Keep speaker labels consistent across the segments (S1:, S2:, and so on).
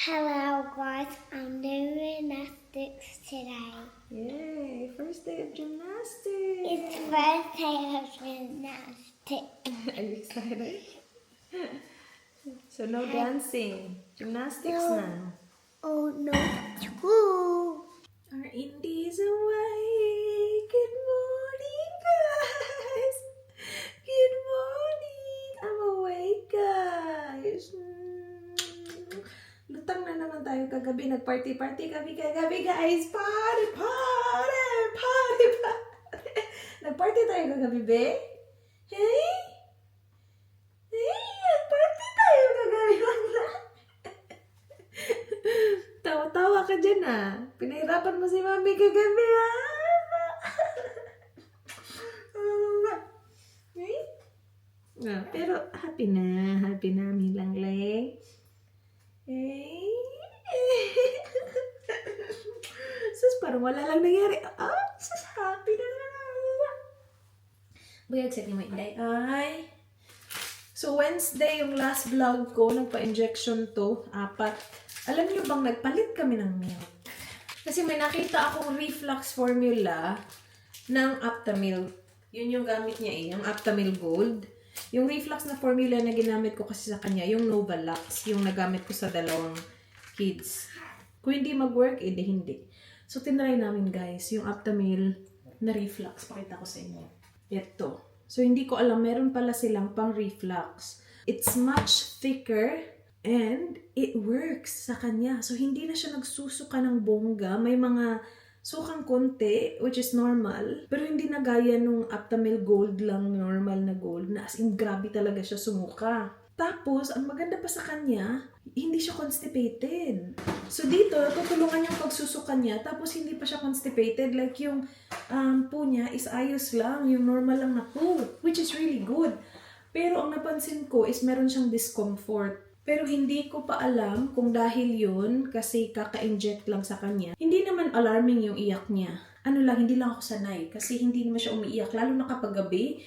S1: Hello guys, I'm doing gymnastics today.
S2: Yay! First day of gymnastics!
S1: It's first day of gymnastics.
S2: Are you excited? So no dancing. Gymnastics
S1: No.
S2: now.
S1: Oh no, school.
S2: Our Indy's awake. Good morning, guys. Good morning. I'm awake, guys. Lutang na naman tayo kagabi. Nag-party-party kami kagabi, guys. Party, party, party, party. Nag-party tayo kagabi, be? Hey? Hey, nag-party tayo kagabi. Tawa-tawa ka dyan, ah. Pinahirapan mo si mami kagabi, ah. Pero happy na, Milang Leng. Hey. Sus, parang wala lang nangyari. Sus, happy na. Buyag ni Inday. Ay. So, Wednesday, yung last vlog ko, nagpa-injection to, 4. Alam niyo bang, nagpalit kami ng milk. Kasi may nakita akong reflux formula ng Aptamil. Yun yung gamit niya yung Aptamil Gold. Yung reflux na formula na ginamit ko kasi sa kanya, yung Novalax, yung nagamit ko sa dalawang kids. Kung hindi mag-work, hindi. So, tinry namin guys, yung Aptamil na reflux. Pakita ko sa inyo. Ito. So, hindi ko alam, meron pala silang pang reflux. It's much thicker and it works sa kanya. So, hindi na siya nagsusuka ng bongga. May mga sukang konti, which is normal. Pero hindi na gaya nung Aptamil Gold lang, normal na gold, na as in grabe talaga siya sumuka. Tapos, ang maganda pa sa kanya, hindi siya constipated. So dito, tutulungan yung pagsusuka niya, tapos hindi pa siya constipated. Like yung poo niya is ayos lang, yung normal lang na poo, which is really good. Pero ang napansin ko is meron siyang discomfort. Pero hindi ko pa alam kung dahil yun, kasi kaka-inject lang sa kanya. Hindi naman alarming yung iyak niya. Ano lang, hindi lang ako sanay, kasi hindi naman siya umiiyak, lalo na kapag gabi.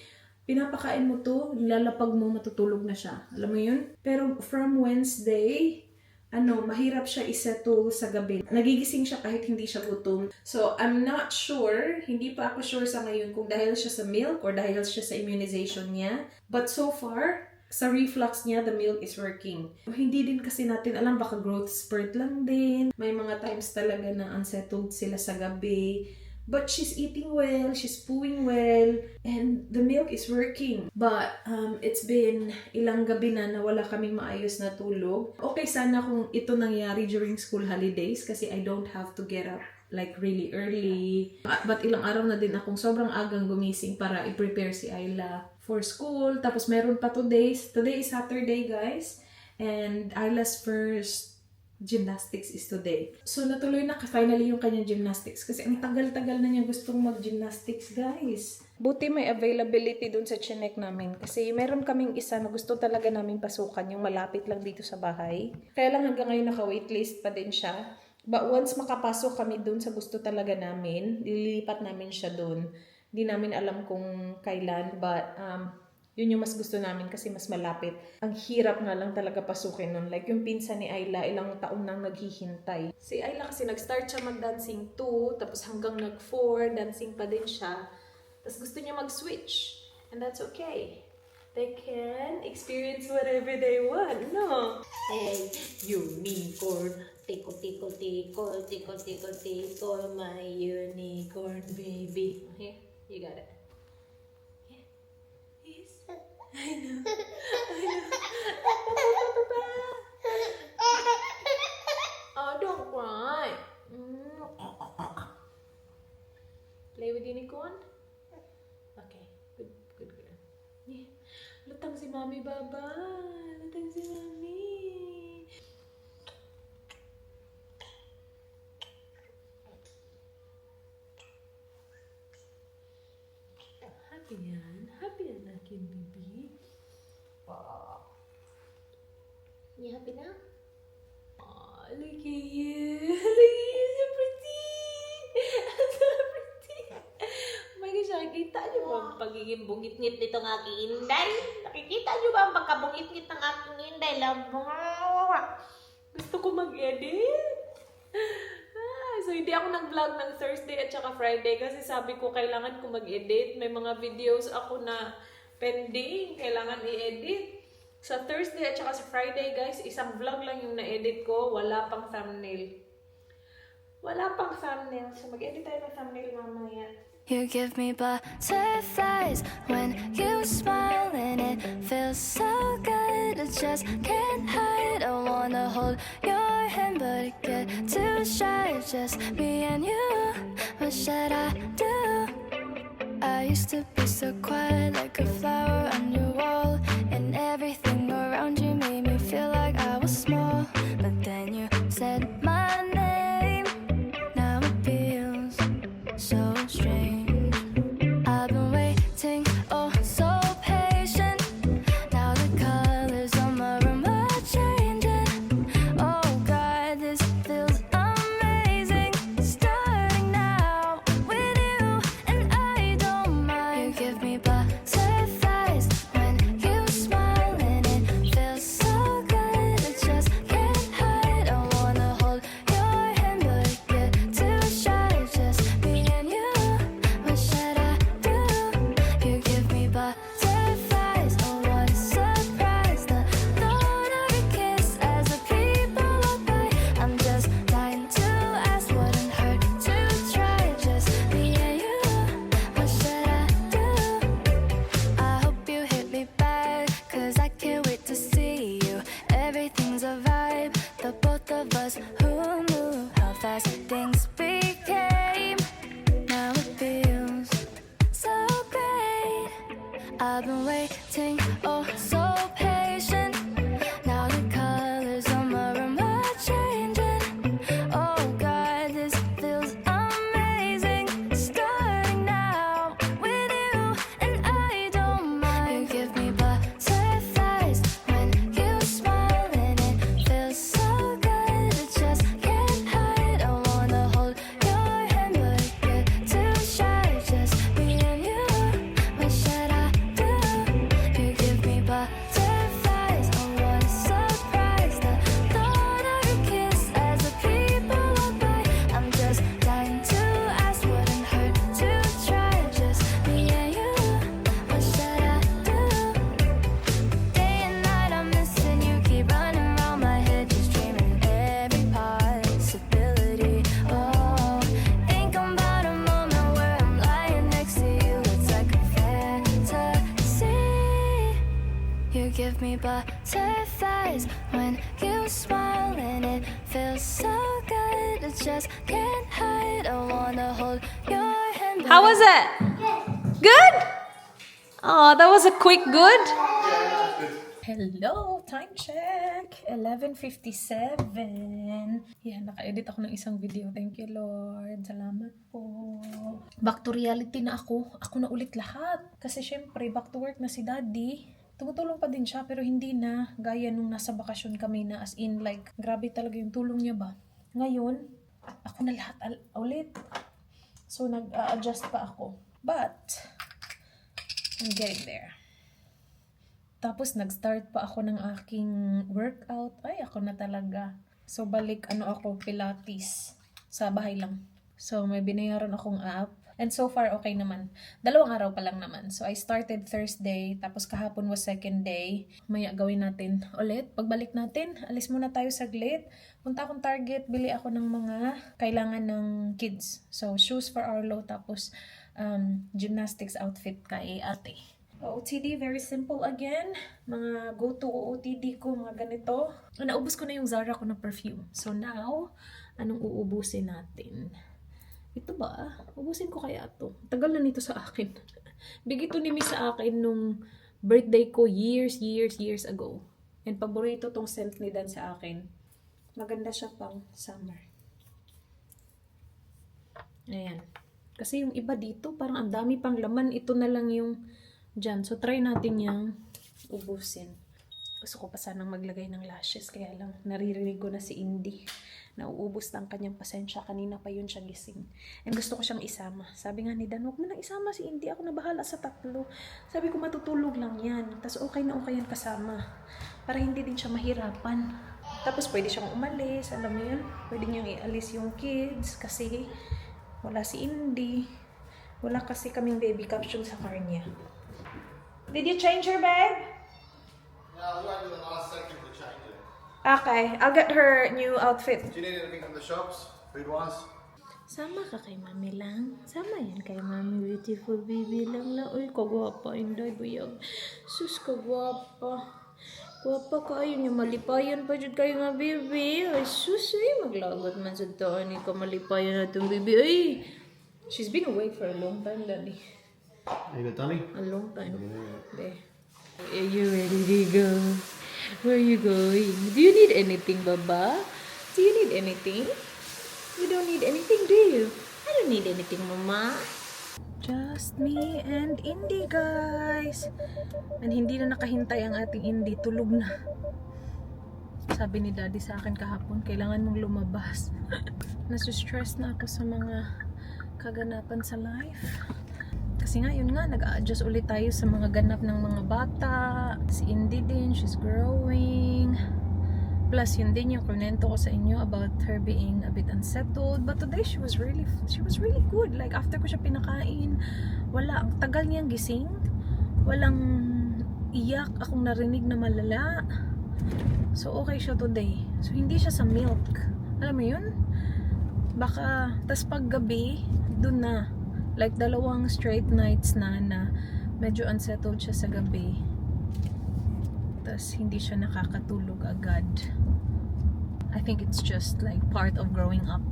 S2: Pinapakain mo to, lalapag mo, matutulog na siya. Alam mo yun? Pero from Wednesday, mahirap siya isettle sa gabi. Nagigising siya kahit hindi siya gutom. So, I'm not sure, hindi pa ako sure sa ngayon kung dahil siya sa milk or dahil siya sa immunization niya. But so far, sa reflux niya, the milk is working. Hindi din kasi natin alam, baka growth spurt lang din. May mga times talaga na unsettled sila sa gabi. But she's eating well, she's pooing well, and the milk is working. But it's been ilang gabi na wala kaming maayos na tulog. Okay sana kung ito nangyari during school holidays kasi I don't have to get up like really early. But ilang araw na din akong sobrang agang gumising para i-prepare si Ayla for school. Tapos meron pa 2 days. Today is Saturday, guys. And Ayla's first gymnastics is today. So, natuloy na finally yung kanyang gymnastics kasi ang tagal-tagal na niya gustong mag-gymnastics, guys. Buti may availability dun sa chinek namin kasi meron kaming isa na gusto talaga namin pasukan yung malapit lang dito sa bahay. Kaya lang hanggang ngayon naka-waitlist pa din siya. But once makapasok kami dun sa gusto talaga namin, lilipat namin siya dun. Hindi namin alam kung kailan, but yun yung mas gusto namin kasi mas malapit. Ang hirap nga lang talaga pasukin nun. Like yung pinsan ni Ayla, ilang taon nang naghihintay. Si Ayla kasi nag-start siya mag-dancing 2, tapos hanggang nag-4, dancing pa din siya. Tapos gusto niya mag-switch. And that's okay. They can experience whatever they want, no?
S3: Hey, unicorn. Tickle, tickle, tickle, tickle, tickle, tickle, my unicorn baby.
S2: Here, you got it.
S3: I know.
S2: Oh, don't cry. Play with unicorn? Okay, good girl. Yeah. Lutang si Mami, Baba. Lutang si Mami. Happy yan. Happy yan, aking baby.
S3: You happy now?
S2: Oh, look at you. Look at you, so pretty. So pretty. Oh my gosh, nakikita niyo ba ang pagiging bungit-ngit nitong aking Inday? Nakikita niyo ba ang pagkabungit-ngit ng aking Inday? Gusto ko mag mag-edit. So, hindi ako nag-vlog ng Thursday at saka Friday kasi sabi ko kailangan ko mag-edit. May mga videos ako na pending, kailangan i-edit. Sa Thursday at saka sa Friday, guys, isang vlog lang yung na-edit ko. Wala pang thumbnail. Wala pang thumbnail. So, mag-edit tayo ng thumbnail mamaya.
S4: You give me butterflies when you smile and it feels so good. I just can't hide. I wanna hold your hand, but it get too shy. Just me and you. What should I do? I used to be so quiet, like a flower on your wall, and everything around you made me feel like I was small. But then you said my name. Now it feels so strange. I've been waiting, oh so patient. Now the colors on my room are changing. Oh God, this feels amazing. Starting now with you, and I don't mind. You give me butterflies when you smile, and it feels so good. I just can't hide. I wanna hold your hand, but it get too shy. Just me and you. What should I do? You give me butterflies. Oh, what a surprise. The thought of your kiss as the people walk by. I'm just dying to ask, wouldn't hurt to try. Just me and you. What should I do? I hope you hit me back, 'cause I can't wait to see you. Everything's a vibe, the both of us. Who knew how fast things became? Now it feels so great. I've been waiting, oh so patient. Now the colors on my room are changing. Oh God, this feels amazing. Starting now with you, and I don't mind. You give me butterflies when you smile, and it feels so good. I just can't hide. I wanna hold your hand, but it get too shy. Just me and you. What should I do? You give me butterflies. Oh, what a surprise. The thought of your kiss as the people walk by. I'm just dying to ask, wouldn't hurt to try. Just me and you. What should I do? Day and night I'm missing you. Keep running around my head, just dreaming every possibility. Oh, think about a moment where I'm lying next to you. It's like a fantasy. You give me butterflies when you smile, and it feels so good. I just can't hide. I wanna hold your hand.
S2: How was it? Good? Oh, that was a quick good? Hello, time check. 11:57. Yan, naka-edit ako ng isang video. Thank you, Lord. Salamat po. Back to reality na ako. Ako na ulit lahat. Kasi syempre, back to work na si Daddy. Tumutulong pa din siya, pero hindi na gaya nung nasa bakasyon kami na as in like, grabe talaga yung tulong niya ba. Ngayon, ako na lahat ulit. So, nag-adjust pa ako. But, I'm getting there. Tapos, nag-start pa ako ng aking workout. Ay, ako na talaga. So, balik, ako, Pilates. Sa bahay lang. So, may binayaran akong app. And so far, okay naman. 2 araw pa lang naman. So, I started Thursday. Tapos, kahapon was second day. Maya, gawin natin ulit. Pagbalik natin, alis muna tayo saglit. Punta akong Target. Bili ako ng mga kailangan ng kids. So, shoes for Arlo. Tapos, gymnastics outfit kay ate. OOTD, very simple again. Mga go-to OOTD ko, mga ganito. Naubos ko na yung Zara ko na perfume. So now, anong uubusin natin? Ito ba? Ubusin ko kaya ito. Tagal na nito sa akin. Bigay ito ni Miss sa akin nung birthday ko years ago. And paborito tong scent ni Dan sa akin. Maganda siya pang summer. Ayan. Kasi yung iba dito, parang ang dami pang laman. Ito na lang yung dyan. So, try natin yung ubusin. Gusto ko pa sanang maglagay ng lashes. Kaya lang, naririnig ko na si Indy. Nauubos na ang kanyang pasensya. Kanina pa yun siya gising. And gusto ko siyang isama. Sabi nga ni Dan, huwag mo nang isama si Indy. Ako na bahala sa 3. Sabi ko, matutulog lang yan. Tapos okay na okay yan kasama. Para hindi din siya mahirapan. Tapos pwede siyang umalis, alam mo yun? Pwede niyang ialis yung kids kasi wala si Indy. Wala kasi kaming baby capsule sa car niya. Did you change your bag?
S5: No, I was waiting for the last second to change it.
S2: Okay, I'll get her new outfit.
S5: Do you need anything from the shops, food-wise?
S2: Sama ka kay mami lang. Sama yan kay mami, beautiful baby lang la. Uy, kagwapa, Inday, buyag. Sus, kagwapa. Gwapa kayo niya, malipayan pa dyan kayo nga, baby. Ay, sus, ay, maglagot man sa taon ni ka, malipayan na itong baby. Ay, she's been awake for a long time, Daddy.
S5: Need a dummy?
S2: A long time. There. Are you ready to go? Where are you going? Do you need anything, Baba? Do you need anything? You don't need anything, do you? I don't need anything, Mama. Just me and Indy, guys. And hindi na nakahintay ang ating Indy. Tulog na. Sabi ni Daddy sa akin kahapon, kailangan mong lumabas. Nasustress na ako sa mga kaganapan sa life. Kasi nga, yun nga, nag-a-adjust ulit tayo sa mga ganap ng mga bata. Si Indy din, she's growing. Plus, yun din yung kunento ko sa inyo about her being a bit unsettled. But today, she was really good. Like, after ko siya pinakain, wala, ang tagal niyang gising. Walang iyak akong narinig na malala. So, okay siya today. So, hindi siya sa milk. Alam mo yun? Baka, tas pag gabi, dun na. Like, 2 straight nights na medyo unsettled siya sa gabi. Tas hindi siya nakakatulog agad. I think it's just like part of growing up.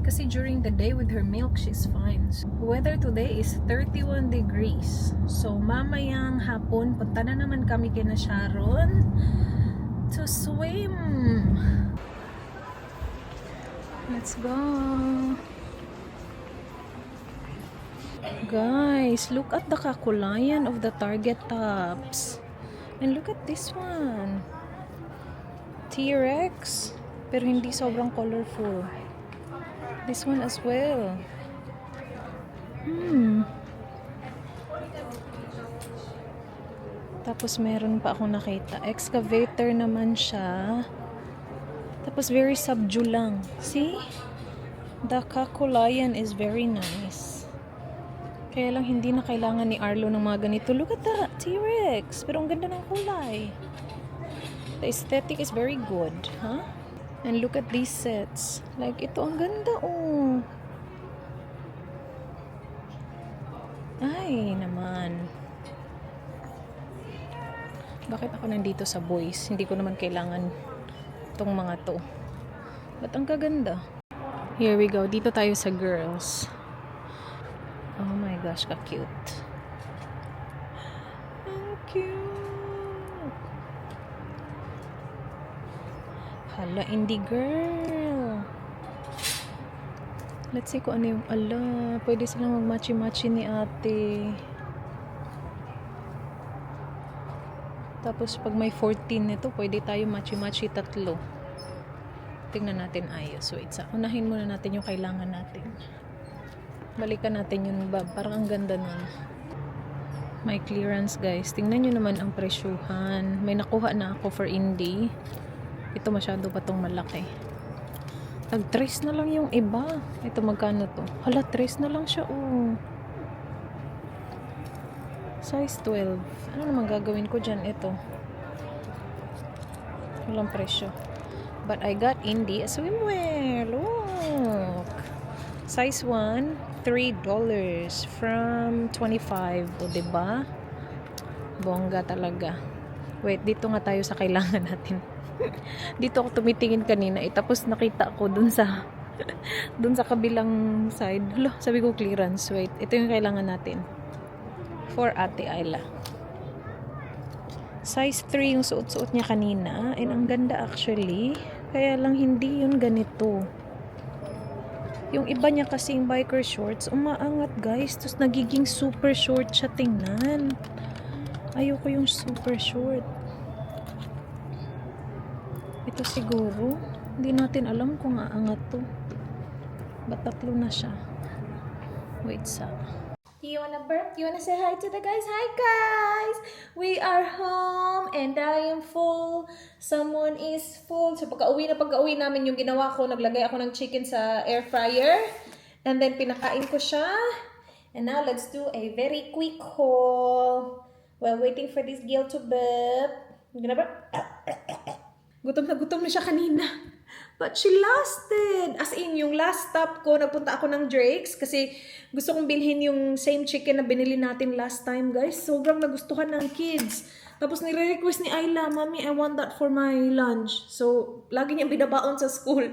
S2: Kasi during the day with her milk, she's fine. So, weather today is 31 degrees. So, mamayang hapon, punta na naman kami kina Sharon to swim. Let's go. Guys, look at the kakulayan of the Target tops. And look at this one. T-Rex. Pero hindi sobrang colorful. This one as well. Tapos meron pa akong nakita. Excavator naman siya. Tapos very subdue lang. See? The kakulayan is very nice. Kaya lang hindi na kailangan ni Arlo ng mga ganito. Look at that, T-Rex. Pero ang ganda ng kulay. The aesthetic is very good, huh? And look at these sets. Like, ito ang ganda, oh. Ay, naman. Bakit ako nandito sa boys? Hindi ko naman kailangan tong mga to. Ba't ang kaganda? Here we go. Dito tayo sa girls. Oh my gosh, ka-cute. Ang cute. Hala, indie girl. Let's see kung ano yung ala. Pwede silang mag-matchy-matchy ni ate. Tapos pag may 14 nito, pwede tayo matchy-matchy 3. Tingnan natin ayos. Wait, unahin muna natin yung kailangan natin. Balikan natin yun, Bob. Parang ang ganda nun. May clearance, guys. Tingnan nyo naman ang presyuhan. May nakuha na ako for Indy. Ito masyado pa tong malaki. Tag-3 na lang yung iba. Ito magkano to? Hala, 3 na lang siya, oh. Size 12. Ano naman gagawin ko dyan? Ito. Walang presyo. But I got Indy a swimwear. Look. Size 1. $3 from 25. O, diba? Bongga talaga. Wait, dito nga tayo sa kailangan natin. Dito ako tumitingin kanina. Tapos nakita ko dun sa kabilang side. Hala, sabi ko clearance. Wait, ito yung kailangan natin. For Ate Ayla. Size 3 yung suot-suot niya kanina. And ang ganda actually. Kaya lang hindi yun ganito. Yung iba niya kasing biker shorts, umaangat guys. Tapos nagiging super short siya tingnan. Ayoko yung super short. Ito siguro. Hindi natin alam kung aangat to. Ba't 3 na siya? Wait sa. You wanna burp? You wanna say hi to the guys? Hi guys! We are home and I am full. Someone is full. So pagka-uwi namin yung ginawa ko, naglagay ako ng chicken sa air fryer. And then pinakain ko siya. And now let's do a very quick haul. While waiting for this girl to burp. You gonna burp? Gutom na siya kanina. But she lasted. As in, yung last stop ko, nagpunta ako ng Drake's kasi gusto kong bilhin yung same chicken na binili natin last time, guys. Sobrang nagustuhan ng kids. Tapos nire-request ni Ayla, Mommy, I want that for my lunch. So, lagi niyang binabaon sa school.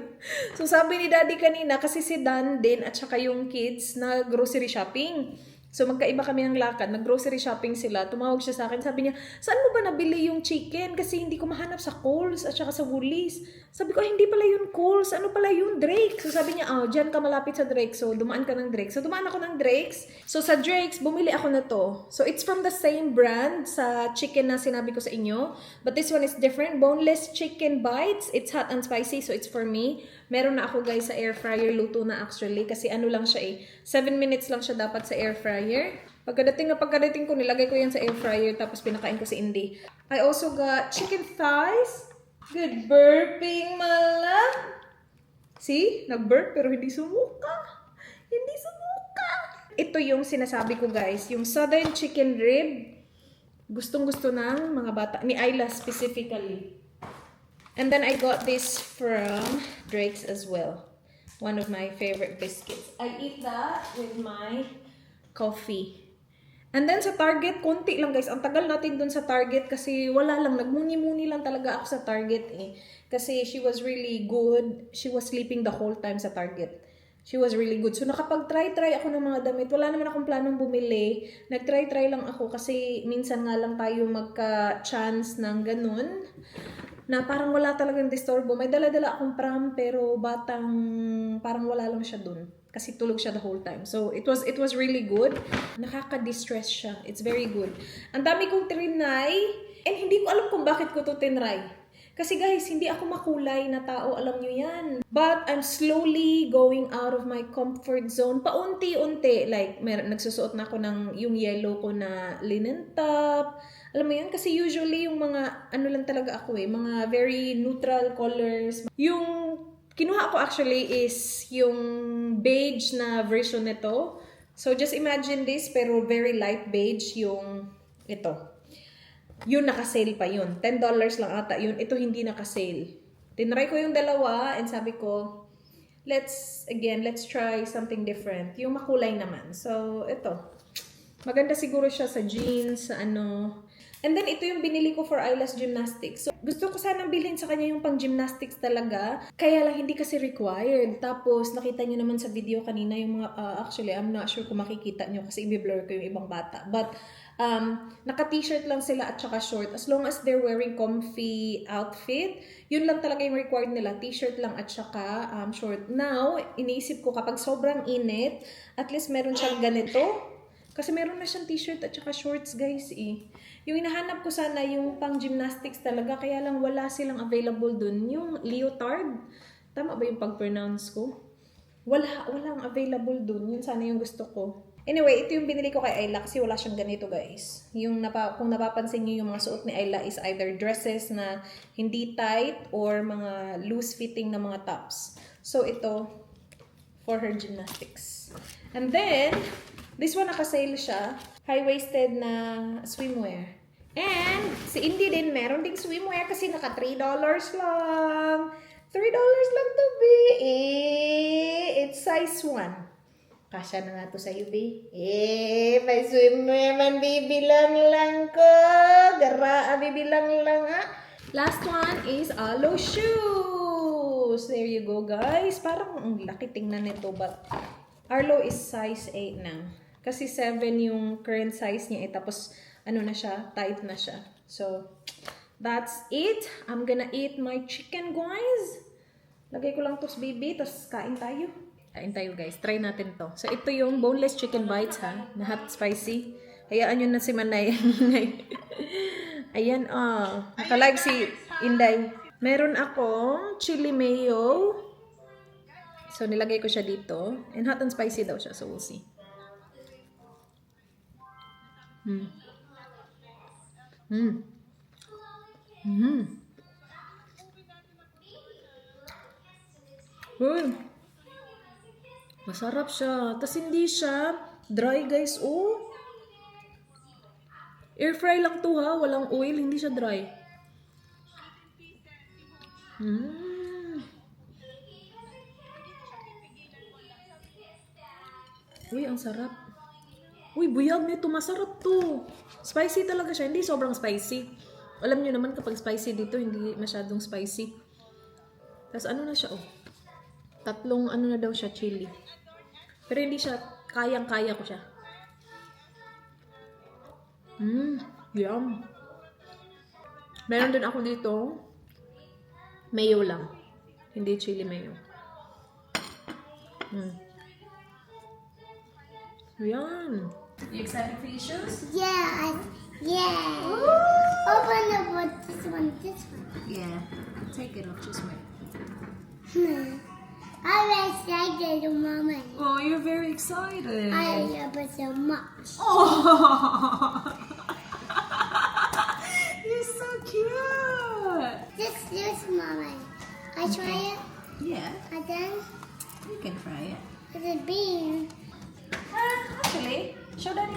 S2: So, sabi ni Daddy kanina, kasi si Dan din at saka yung kids na grocery shopping. So, magkaiba kami ng lakad. Nag-grocery shopping sila. Tumawag siya sa akin. Sabi niya, saan mo ba nabili yung chicken? Kasi hindi ko mahanap sa Coles at saka sa Woolies. Sabi ko, hindi pala yun Coles. Ano pala yun? Drake. So, sabi niya, dyan ka malapit sa Drake. So, dumaan ka ng Drake. So, dumaan ako ng Drake's. So, sa Drake's, bumili ako na to. So, it's from the same brand sa chicken na sinabi ko sa inyo. But this one is different. Boneless chicken bites. It's hot and spicy. So, it's for me. Meron na ako, guys, sa air fryer. Luto na actually. Kasi ano lang siya 7 minutes lang siya dapat sa air fryer. Pagkadating ko, nilagay ko yan sa air fryer. Tapos pinakain ko si Indy. I also got chicken thighs. Good burping, mala. See? Nag-burp pero hindi sumuka. Hindi sumuka. Ito yung sinasabi ko, guys. Yung southern chicken rib. Gustong-gusto ng mga bata. Ni Ayla specifically. And then I got this from Drake's as well. One of my favorite biscuits. I eat that with my coffee. And then sa Target, konti lang guys. Ang tagal natin dun sa Target kasi wala lang. Nagmuni-muni lang talaga ako sa Target eh. Kasi she was really good. She was sleeping the whole time sa Target. She was really good. So nakapag-try ako ng mga damit. Wala naman akong planong bumili. Nag-try lang ako kasi minsan nga lang tayo magka-chance ng ganun. Na parang wala talagang disturbo. May dala-dala akong pram pero parang wala lang siya dun. Kasi tulog siya the whole time. So, it was really good. Nakaka-distress siya. It's very good. Ang dami kong trinay. And hindi ko alam kung bakit ko to tinry. Kasi guys, hindi ako makulay na tao. Alam nyo yan. But, I'm slowly going out of my comfort zone. Paunti-unti. Like, nagsusuot na ako ng yung yellow ko na linen top. Alam mo yan? Kasi usually yung mga, ano lang talaga ako mga very neutral colors. Yung kinuha ko actually is yung beige na version nito. So just imagine this, pero very light beige yung ito. Yun naka-sale pa yun. $10 lang ata yun. Ito hindi naka-sale. Tinry ko yung dalawa and sabi ko, let's try something different. Yung makulay naman. So ito. Maganda siguro siya sa jeans, sa ano. And then, ito yung binili ko for Ayla's gymnastics. So, gusto ko sanang bilhin sa kanya yung pang gymnastics talaga. Kaya lang, hindi kasi required. Tapos, nakita nyo naman sa video kanina yung mga, actually, I'm not sure kung makikita nyo kasi i-blur ko yung ibang bata. But, naka-t-shirt lang sila at saka short. As long as they're wearing comfy outfit, yun lang talaga yung required nila. T-shirt lang at saka short. Now, iniisip ko kapag sobrang init, at least meron siyang ganito. Kasi meron na siyang t-shirt at saka shorts, guys eh. Yung hinahanap ko sana yung pang gymnastics talaga, kaya lang wala silang available dun. Yung leotard, tama ba yung pag-pronounce ko? Walang available dun. Yun sana yung gusto ko. Anyway, ito yung binili ko kay Ayla kasi wala siyang ganito, guys. Yung kung napapansin niyo yung mga suot ni Ayla is either dresses na hindi tight or mga loose-fitting na mga tops. So, ito for her gymnastics. And then, this one naka-sale siya. High-waisted na swimwear. And, si Indy din, meron ding swimwear kasi naka $3 lang. $3 lang to, be. It's size 1. Kasya na nga to sa'yo, be. May swimwear man, bibilang lang ko. Gara, bibilang lang, ha. Last one is Alo shoes. There you go, guys. Parang ang laki tingnan nito, but Arlo is size 8 na. Kasi 7 yung current size niya. Tapos, ano na siya? Tight na siya. So, that's it. I'm gonna eat my chicken, guys. Lagay ko lang to sa baby. Tapos, kain tayo. Kain tayo, guys. Try natin to. So, ito yung boneless chicken bites, ha? Na hot spicy. Hayaan nyo na si Manay. Ayan, nakalag si Inday. Meron akong chili mayo. So, nilagay ko siya dito. And hot and spicy daw siya. So, we'll see. Mm. Mm. Mm. Uy. Masarap siya. Tapos hindi siya dry, guys. Oh. Air fry lang to ha. Walang oil. Hindi siya dry. Uy, ang sarap. Uy, buyag nito. Masarap to. Spicy talaga siya. Hindi sobrang spicy. Alam niyo naman kapag spicy dito, hindi masyadong spicy. Tapos ano na siya, oh. 3 ano na daw siya, chili. Pero hindi siya, kayang-kaya ko siya. Yum. Meron din ako dito, mayo lang. Hindi chili mayo. Yan. You excited for your shoes?
S1: Yeah. Open the one. This one.
S2: Yeah. Take it off, just wait.
S1: I'm excited, Mama.
S2: Oh, you're very excited.
S1: I love it so much.
S2: Oh. You're so cute.
S1: This, Mama. I try it,
S2: Yeah,
S1: and then
S2: you can try it.
S1: it's a bean.
S2: Actually, show Daddy.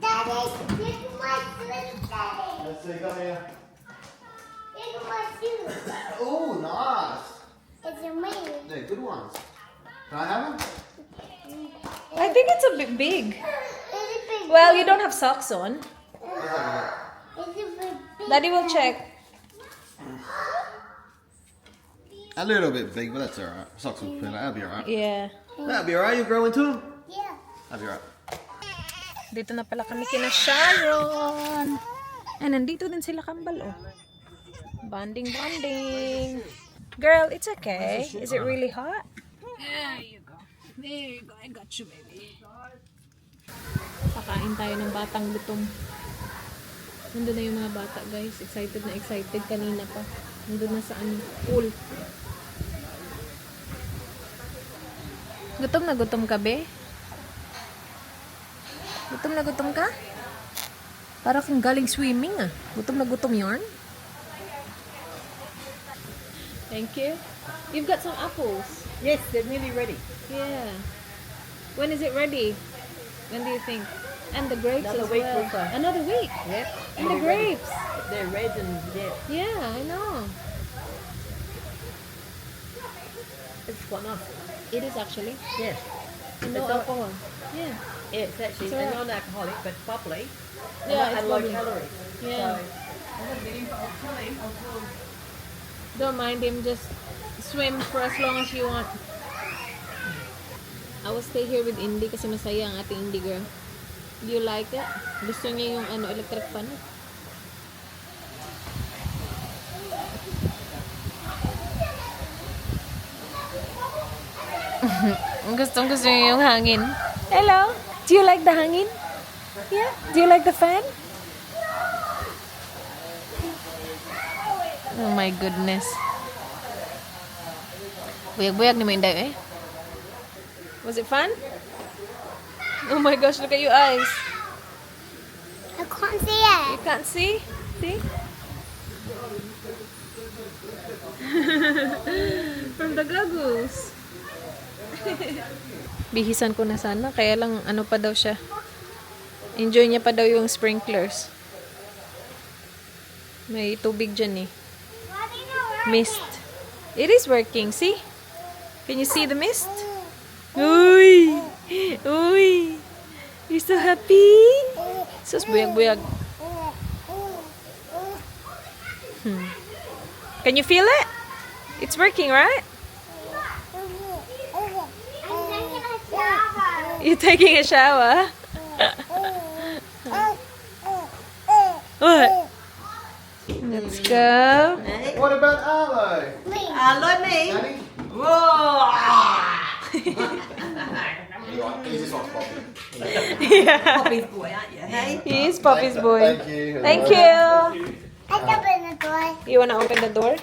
S1: Daddy, this is my shoes, Daddy.
S5: Let's see, come here.
S1: This is my shoes.
S5: Oh, nice.
S1: It's a me.
S5: They're good ones. Can I have them?
S2: I think it's a bit big.
S1: It's a big.
S2: Well, you don't have socks on.
S1: It's a big.
S2: Daddy will check.
S5: A little bit big, but that's alright. Socks will fit. That'll be alright.
S2: Yeah.
S5: That'll be alright. You grow into them?
S1: Yeah.
S5: That'll be alright.
S2: Dito na pala kami kina Sharon. And nandito din sila kambal, oh. Bonding. Girl, it's okay. Is it really hot? There you go. I got you, baby. Pakain tayo ng batang gutom. Nandun na yung mga bata, guys. Excited na excited kanina pa. Nandun na sa pool. Gutom na gutom ka, be? Gutom na gutom ka? Para kung galing swimming, ah. Gutom na gutom yarn. Thank you. You've got some apples.
S3: Yes, they're nearly ready.
S2: Yeah. When is it ready? When do you think? And the grapes
S3: Another
S2: as
S3: week
S2: well.
S3: or so.
S2: Another week.
S3: Yep.
S2: And the grapes.
S3: They're red and yeah,
S2: Yeah, I know.
S3: it's quite nice.
S2: It is actually.
S3: Yeah.
S2: And no
S3: It's not-
S2: alcohol. Yeah.
S3: Yeah, it's actually
S2: It's alright.
S3: they're non-alcoholic but bubbly.
S2: Yeah,
S3: and
S2: it's
S3: low
S2: bubbly.
S3: calories.
S2: Yeah.
S3: So I'm not getting, but I'll tell him.
S2: Don't mind him. Just swim for as long as you want. I will stay here with Indy kasi masaya ang ating Indy girl. Do you like it? Gusto niya yung electric fan? Gusto niya yung hangin. Hello? Do you like the hangin? Yeah? Do you like the fan? Oh my goodness. Buyag-buyag ni mo Inday, eh. Was it fun? Oh my gosh, look at your eyes.
S1: I can't see it.
S2: You can't see? See? From the goggles. Bihisan ko na sana, kaya lang ano pa daw siya. Enjoy niya pa daw yung sprinklers. May tubig dyan eh. Mist. It is working, see? Can you see the mist? Uy! Uy! You're so happy? Sus, buyag-buyag. Can you feel it? It's working, right? You're taking a shower? What? Let's go.
S5: What about Arlo?
S3: Hello, me.
S5: Danny?
S3: Whoa!
S5: He's this one's Poppy.
S3: Poppy's boy, aren't you? Hey.
S2: He is Poppy's boy.
S5: Thank you.
S2: Thank you.
S1: I open the door.
S2: You wanna open the door?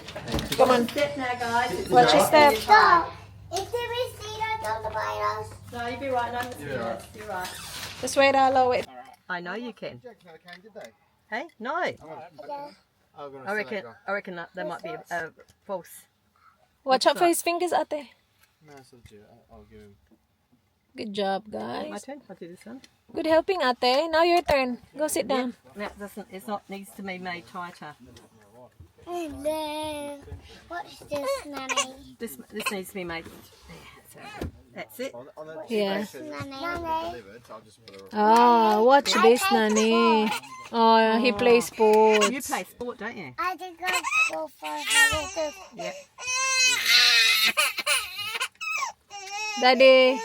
S2: Come on.
S3: Step now, guys.
S2: Watch your step.
S1: Stop. Is there mosquitoes on the virus?
S3: No, you'll be right. No,
S5: You'll be right.
S3: You're right.
S2: Just wait, Arlo. Wait.
S3: I know you can.
S5: Injection had a can, did they?
S3: Hey, no.
S1: Yeah.
S5: Oh, we're
S3: I reckon that they might be false.
S2: Watch out for his fingers, ate.
S5: No, it's legit. I'll give him.
S2: Good job,
S3: My
S2: guys.
S3: turn. I'll do this one.
S2: Good helping, ate. Now your turn. Go sit down.
S3: That doesn't. It's not. Needs to be made tighter.
S1: And then, what's this, Nanny?
S3: This needs to be made. That's it.
S5: On the
S2: Yeah.
S1: Nanny.
S5: delivered, I'll just put it
S2: Ah, watch this, Nani. Oh, he plays sports.
S3: You play sport, don't you?
S1: I think I'll go for Halloween.
S3: Yep.
S2: Daddy,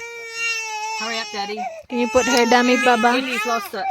S3: Hurry up, Daddy.
S2: can you put her dummy, Baba?
S3: Lily's lost it.